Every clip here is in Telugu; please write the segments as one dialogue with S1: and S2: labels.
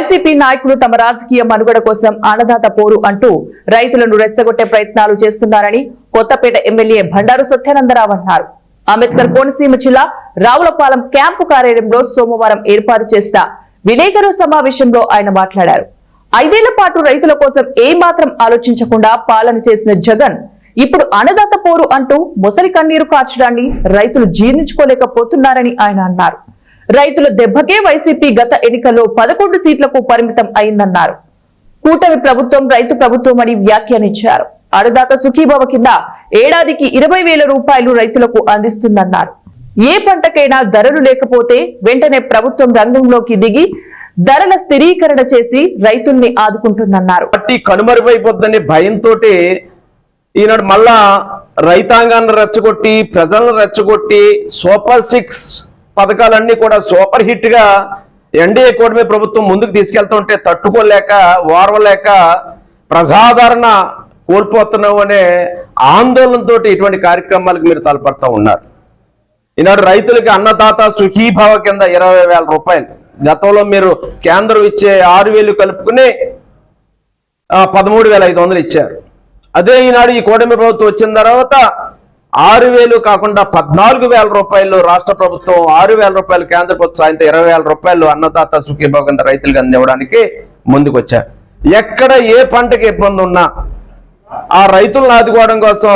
S1: వైసీపీ నాయకులు తమ రాజకీయ మనుగడ కోసం అన్నదాత పోరు అంటూ రైతులను రెచ్చగొట్టే ప్రయత్నాలు చేస్తున్నారని కొత్తపేట ఎమ్మెల్యే బండారు సత్యానందరావు అన్నారు. అంబేద్కర్ కోనసీమ జిల్లా రావులపాలెం క్యాంపు కార్యాలయంలో సోమవారం ఏర్పాటు చేసిన విలేకరుల సమావేశంలో ఆయన మాట్లాడారు. 5 ఏళ్ల పాటు రైతుల కోసం ఏమాత్రం ఆలోచించకుండా పాలన చేసిన జగన్ ఇప్పుడు అన్నదాత పోరు అంటూ మొసలి కన్నీరు కార్చడాన్ని రైతులు జీర్ణించుకోలేకపోతున్నారని ఆయన అన్నారు. రైతుల దెబ్బకే వైసీపీ గత ఎన్నికల్లో 11 సీట్లకు పరిమితం అయిందన్నారు. కూటమి ప్రభుత్వం రైతు ప్రభుత్వం అని వ్యాఖ్యానించారు. అన్నదాత సుఖీభవ కింద ఏడాదికి 20,000 రూపాయలు రైతులకు అందిస్తుందన్నారు. ఏ పంటకైనా ధరలు లేకపోతే వెంటనే ప్రభుత్వం రంగంలోకి దిగి ధరల స్థిరీకరణ చేసి రైతుల్ని ఆదుకుంటుందన్నారు.
S2: కనుమరుగైపోద్దని భయంతో ఈనాడు మళ్ళా రైతాంగాన్ని రెచ్చగొట్టి ప్రజలను రెచ్చగొట్టి సూపర్ 6 పథకాలన్నీ కూడా సూపర్ హిట్ గా ఎన్డీఏ కూటమి ప్రభుత్వం ముందుకు తీసుకెళ్తుంటే తట్టుకోలేక ఓర్వలేక ప్రజాదరణ కోల్పోతున్నావు అనే ఆందోళనతో ఇటువంటి కార్యక్రమాలకు మీరు తలపడతా ఉన్నారు. ఈనాడు రైతులకి అన్నదాత సుఖీభావ కింద 20,000 రూపాయలు, గతంలో మీరు కేంద్రం ఇచ్చే 6,000 కలుపుకుని 13,500 ఇచ్చారు. అదే ఈనాడు ఈ కూటమి ప్రభుత్వం వచ్చిన తర్వాత 6,000 కాకుండా 14,000 రూపాయలు రాష్ట్ర ప్రభుత్వం, 6,000 రూపాయలు కేంద్ర ప్రభుత్వం సాయంతో 20,000 రూపాయలు అన్నదాత సుఖీభావ కింద రైతులకు అందివ్వడానికి ముందుకు వచ్చారు. ఎక్కడ ఏ పంటకి ఇబ్బంది ఉన్నా ఆ రైతులను ఆదుకోవడం కోసం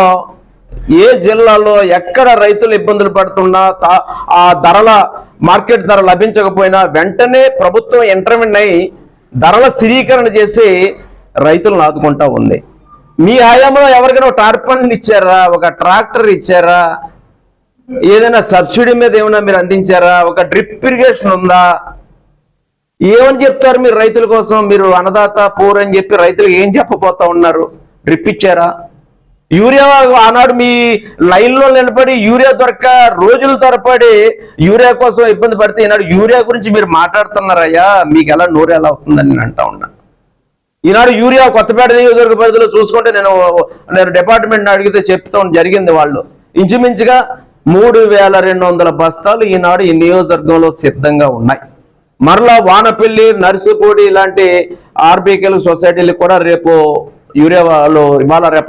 S2: ఏ జిల్లాలో ఎక్కడ రైతులు ఇబ్బందులు పడుతున్నా ఆ ధరల మార్కెట్ ధర లభించకపోయినా వెంటనే ప్రభుత్వం ఇంటర్వెన్ అయి ధరల స్థిరీకరణ చేసి రైతులను ఆదుకుంటా ఉంది. మీ హయాంలో ఎవరికైనా టార్పన్లు ఇచ్చారా? ఒక ట్రాక్టర్ ఇచ్చారా? ఏదైనా సబ్సిడీ మీద ఏమైనా మీరు అందించారా? ఒక డ్రిప్ ఇరిగేషన్ ఉందా? ఏమని చెప్తారు మీరు రైతుల కోసం? మీరు అన్నదాత పూర్ అని చెప్పి రైతులకు ఏం చెప్పబోతా ఉన్నారు? డ్రిప్ ఇచ్చారా? యూరియా ఆనాడు మీ లైన్లో నిలబడి యూరియా దొరక రోజుల తరబడి యూరియా కోసం ఇబ్బంది పడితే ఈనాడు యూరియా గురించి మీరు మాట్లాడుతున్నారయ్యా, మీకు ఎలా నోరు ఎలా అవుతుందని నేను అంటా ఉన్నా. ఈనాడు యూరియా కొత్తపేట నియోజకవర్గ పరిధిలో చూసుకుంటే నేను డిపార్ట్మెంట్ అడిగితే చెప్తాం జరిగింది. వాళ్ళు ఇంచుమించుగా 3,200 బస్తాలు ఈనాడు ఈ నియోజకవర్గంలో సిద్ధంగా ఉన్నాయి. మరలా వానపల్లి, నర్సిపూడి ఇలాంటి ఆర్బీకేలు సొసైటీలు కూడా రేపు యూరియాలో ఇవాళ రేపటి